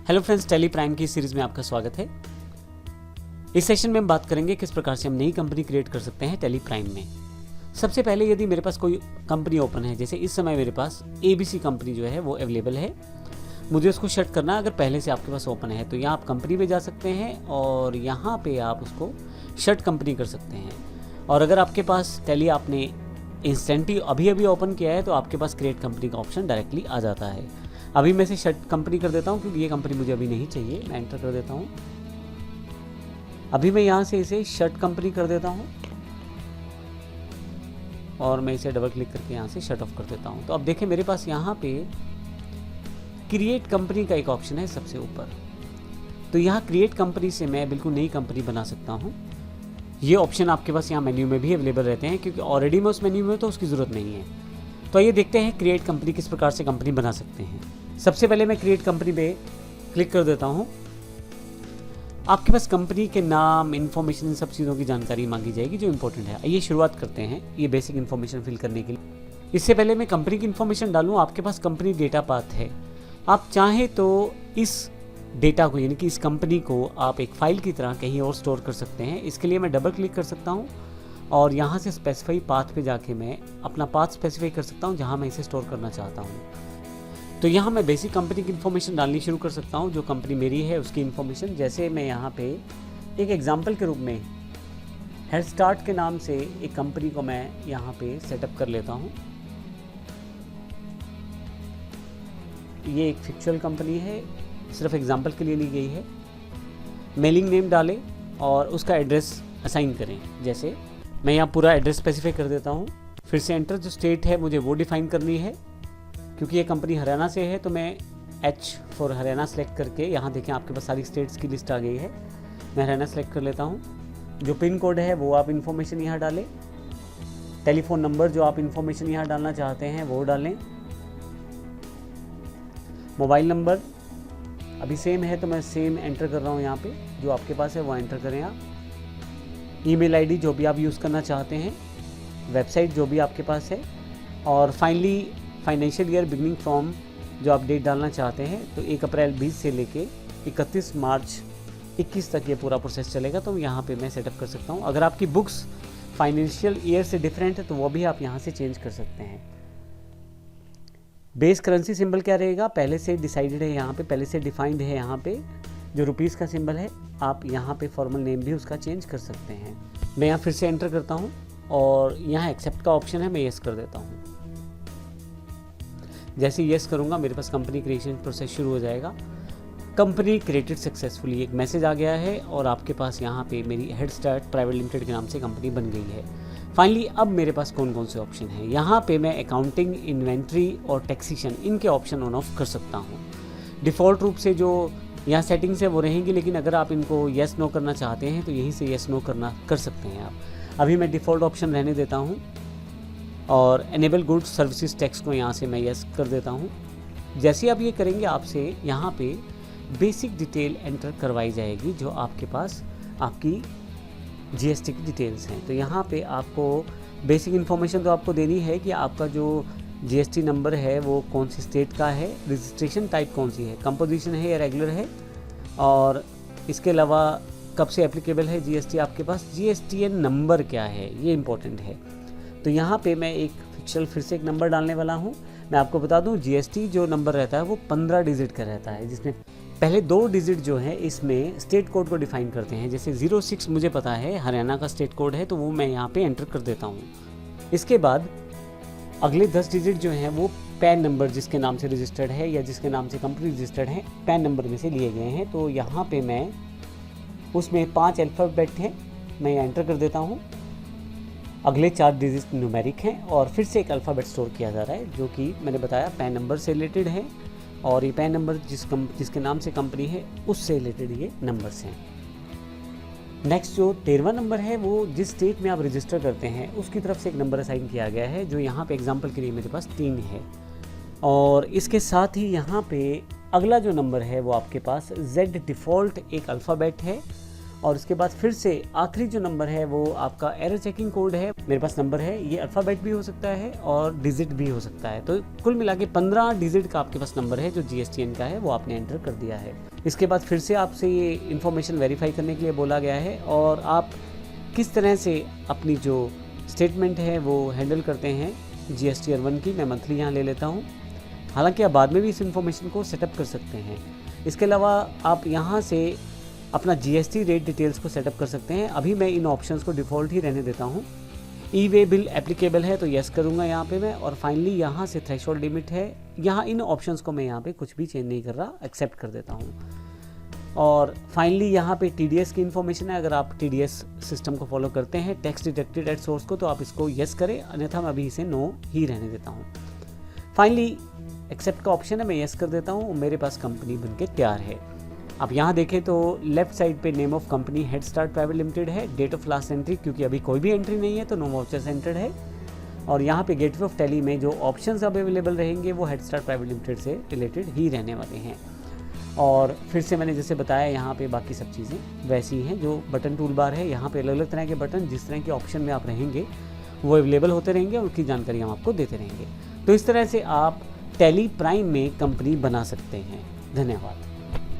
Hello friends, Tally Prime की series में आपका स्वागत है। इस सेशन में हम बात करेंगे किस प्रकार से हम नई कंपनी क्रिएट कर सकते हैं टेली प्राइम में। सबसे पहले यदि मेरे पास कोई कंपनी ओपन है, जैसे इस समय मेरे पास ABC कंपनी जो है वो अवेलेबल है, मुझे उसको शट करना अगर पहले से आपके पास ओपन है तो यहाँ आप कंपनी पे जा सकते हैं और यहाँ पे आप उसको शट कंपनी कर सकते हैं। और अगर आपके पास टेली आपने इंस्टेंटली अभी ओपन किया है तो आपके पास क्रिएट कंपनी का ऑप्शन डायरेक्टली आ जाता है। अभी मैं इसे शट कंपनी कर देता हूँ क्योंकि ये कंपनी मुझे अभी नहीं चाहिए। मैं एंटर कर देता हूँ। अभी मैं यहाँ से इसे शट कंपनी कर देता हूँ और मैं इसे डबल क्लिक करके यहाँ से शट ऑफ कर देता हूँ। तो अब देखें मेरे पास यहाँ पे क्रिएट कंपनी का एक ऑप्शन है सबसे ऊपर। तो यहाँ क्रिएट कंपनी से मैं बिल्कुल नई कंपनी बना सकता हूँ। ये ऑप्शन आपके पास यहाँ मेन्यू में भी अवेलेबल रहते हैं क्योंकि ऑलरेडी मैं उस मेन्यू में तो उसकी ज़रूरत नहीं है। तो आइए देखते हैं क्रिएट कंपनी किस प्रकार से कंपनी बना सकते हैं। सबसे पहले मैं क्रिएट कंपनी पे क्लिक कर देता हूँ। आपके पास कंपनी के नाम, इन्फॉर्मेशन, इन सब चीज़ों की जानकारी मांगी जाएगी जो इंपॉर्टेंट है। आइए शुरुआत करते हैं ये बेसिक इन्फॉर्मेशन फिल करने के लिए। इससे पहले मैं कंपनी की इन्फॉर्मेशन डालूँ, आपके पास कंपनी डेटा पाथ है। आप चाहें तो इस डेटा को यानी कि इस कंपनी को आप एक फाइल की तरह कहीं और स्टोर कर सकते हैं। इसके लिए मैं डबल क्लिक कर सकता हूँ और यहाँ से स्पेसिफाई पाथ पे जाके मैं अपना पाथ स्पेसिफाई कर सकता हूँ जहाँ मैं इसे स्टोर करना चाहता हूँ। तो यहाँ मैं बेसिक कंपनी की इन्फॉर्मेशन डालनी शुरू कर सकता हूँ, जो कंपनी मेरी है उसकी इन्फॉर्मेशन। जैसे मैं यहाँ पे एक एग्जाम्पल के रूप में हेड स्टार्ट के नाम से एक कंपनी को मैं यहाँ पे सेटअप कर लेता हूँ। ये एक फिक्चुअल कंपनी है, सिर्फ एग्जाम्पल के लिए ली गई है। मेलिंग नेम डालें और उसका एड्रेस असाइन करें। जैसे मैं यहाँ पूरा एड्रेस स्पेसिफाई कर देता हूँ। फिर से एंटर, जो स्टेट है मुझे वो डिफाइन करनी है। क्योंकि ये कंपनी हरियाणा से है तो मैं H फॉर हरियाणा सेलेक्ट करके, यहाँ देखें आपके पास सारी स्टेट्स की लिस्ट आ गई है। मैं हरियाणा सेलेक्ट कर लेता हूँ। जो पिन कोड है वो आप इन्फॉर्मेशन यहाँ डालें। टेलीफोन नंबर जो आप इन्फॉर्मेशन यहाँ डालना चाहते हैं वो डालें। मोबाइल नंबर अभी सेम है तो मैं सेम एंटर कर रहा हूँ यहाँ पे, जो आपके पास है वो एंटर करें आप। ईमेल आईडी जो भी आप यूज़ करना चाहते हैं, वेबसाइट जो भी आपके पास है, और finally financial year beginning from जो आप डेट डालना चाहते हैं। तो 1 अप्रैल 20 से लेके 31 मार्च 21 तक ये पूरा प्रोसेस चलेगा। तो यहाँ पे मैं सेटअप कर सकता हूँ। अगर आपकी बुक्स फाइनेंशियल ईयर से डिफरेंट है तो वो भी आप यहाँ से चेंज कर सकते हैं। बेस करेंसी सिंबल क्या रहेगा, पहले से डिसाइडेड है, यहाँ पे पहले से डिफाइंड है। यहाँ पे जो रुपीज़ का सिंबल है, आप यहाँ पे फॉर्मल नेम भी उसका चेंज कर सकते हैं। मैं यहाँ फिर से एंटर करता हूँ और यहाँ एक्सेप्ट का ऑप्शन है, मैं येस कर देता हूँ। जैसे येस करूँगा मेरे पास कंपनी क्रिएशन प्रोसेस शुरू हो जाएगा। कंपनी क्रिएटेड सक्सेसफुली एक मैसेज आ गया है और आपके पास यहाँ पे मेरी हेड स्टार्ट प्राइवेट लिमिटेड के नाम से कंपनी बन गई है। फाइनली अब मेरे पास कौन कौन से ऑप्शन हैं, यहाँ पे मैं अकाउंटिंग, इन्वेंट्री और टैक्सेशन, इनके ऑप्शन ऑन ऑफ कर सकता हूँ। डिफ़ॉल्ट रूप से जो यहाँ सेटिंग्स है वो रहेंगी, लेकिन अगर आप इनको येस नो करना चाहते हैं तो यहीं से येस नो कर सकते हैं आप। अभी मैं डिफ़ॉल्ट ऑप्शन रहने देता हूँ और एनेबल गुड्स सर्विसेज टैक्स को यहाँ से मैं येस कर देता हूँ। जैसे आप ये करेंगे आपसे यहाँ पे बेसिक डिटेल एंटर करवाई जाएगी, जो आपके पास आपकी GST की डिटेल्स हैं। तो यहाँ पे आपको बेसिक इन्फॉर्मेशन तो आपको देनी है कि आपका जो GST नंबर है वो कौन सी स्टेट का है, रजिस्ट्रेशन टाइप कौन सी है, कंपोजिशन है या रेगुलर है, और इसके अलावा कब से एप्लीकेबल है GST आपके पास, GSTN नंबर क्या है, ये इंपॉर्टेंट है। तो यहाँ पे मैं एक फिर से एक नंबर डालने वाला हूँ। मैं आपको बता दूँ GST जो नंबर रहता है वो 15 डिजिट का रहता है, जिसमें पहले 2 डिजिट जो है इसमें स्टेट कोड को डिफाइन करते हैं। जैसे 06 मुझे पता है हरियाणा का स्टेट कोड है तो वो मैं यहाँ पे एंटर कर देता हूँ। इसके बाद अगले 10 डिजिट जो हैं वो पैन नंबर जिसके नाम से रजिस्टर्ड है या जिसके नाम से कंपनी रजिस्टर्ड है, पैन नंबर में से लिए गए हैं। तो यहाँ पे मैं उसमें 5 अल्फ़ाबेट हैं, मैं एंटर कर देता हूँ। अगले 4 डिजिट न्यूमेरिक हैं और फिर से एक अल्फ़ाबेट स्टोर किया जा रहा है जो कि मैंने बताया पैन नंबर से रिलेटेड है, और ये पैन नंबर जिसके नाम से कंपनी है उससे रिलेटेड ये नंबर्स हैं। नेक्स्ट जो 13वां नंबर है वो जिस स्टेट में आप रजिस्टर करते हैं उसकी तरफ से एक नंबर असाइन किया गया है, जो यहाँ पे एग्जांपल के लिए मेरे पास 3 है। और इसके साथ ही यहाँ पे अगला जो नंबर है वो आपके पास Z डिफ़ॉल्ट एक अल्फ़ाबेट है और उसके बाद फिर से आखिरी जो नंबर है वो आपका एरर चेकिंग कोड है। मेरे पास नंबर है, ये अल्फ़ाबेट भी हो सकता है और डिजिट भी हो सकता है। तो कुल मिला के 15 डिजिट का आपके पास नंबर है जो GSTN का है, वो आपने एंटर कर दिया है। इसके बाद फिर से आपसे ये इन्फॉर्मेशन वेरीफाई करने के लिए बोला गया है और आप किस तरह से अपनी जो स्टेटमेंट है वो हैंडल करते हैं GST ईयर 1 की। मैं मंथली यहाँ ले लेता हूँ। हालांकि आप बाद में भी इस इन्फॉर्मेशन को सेटअप कर सकते हैं। इसके अलावा आप यहाँ से अपना GST रेट डिटेल्स को सेटअप कर सकते हैं। अभी मैं इन ऑप्शंस को डिफ़ॉल्ट ही रहने देता हूँ। ई-वे बिल एप्लीकेबल है तो यस करूँगा यहाँ पे मैं, और फाइनली यहाँ से थ्रेशोल्ड लिमिट है। यहाँ इन ऑप्शंस को मैं यहाँ पे कुछ भी चेंज नहीं कर रहा, एक्सेप्ट कर देता हूँ। और फाइनली यहाँ पे TDS की इन्फॉर्मेशन है। अगर आप TDS सिस्टम को फॉलो करते हैं, टैक्स डिडक्टेड एट सोर्स को, तो आप इसको यस करें, अन्यथा मैं अभी इसे नो ही रहने देता हूँ। फाइनली एक्सेप्ट का ऑप्शन है, मैं यस कर देता हूँ। मेरे पास कंपनी बनके तैयार है। आप यहाँ देखें तो लेफ्ट साइड पे name of company head start private limited है, डेट ऑफ लास्ट एंट्री क्योंकि अभी कोई भी एंट्री नहीं है तो नो वाउचर्स एंटर्ड है, और यहाँ पे गेटवे ऑफ टैली में जो ऑप्शंस अब अवेलेबल रहेंगे वो हेड स्टार्ट प्राइवेट लिमिटेड से रिलेटेड ही रहने वाले हैं। और फिर से मैंने जैसे बताया यहाँ पे बाकी सब चीज़ें वैसी ही हैं। जो बटन टूल बार है, यहाँ पे अलग अलग तरह के बटन जिस तरह के ऑप्शन में आप रहेंगे वो अवेलेबल होते रहेंगे और उनकी जानकारी हम आपको देते रहेंगे। तो इस तरह से आप टैली प्राइम में कंपनी बना सकते हैं। धन्यवाद।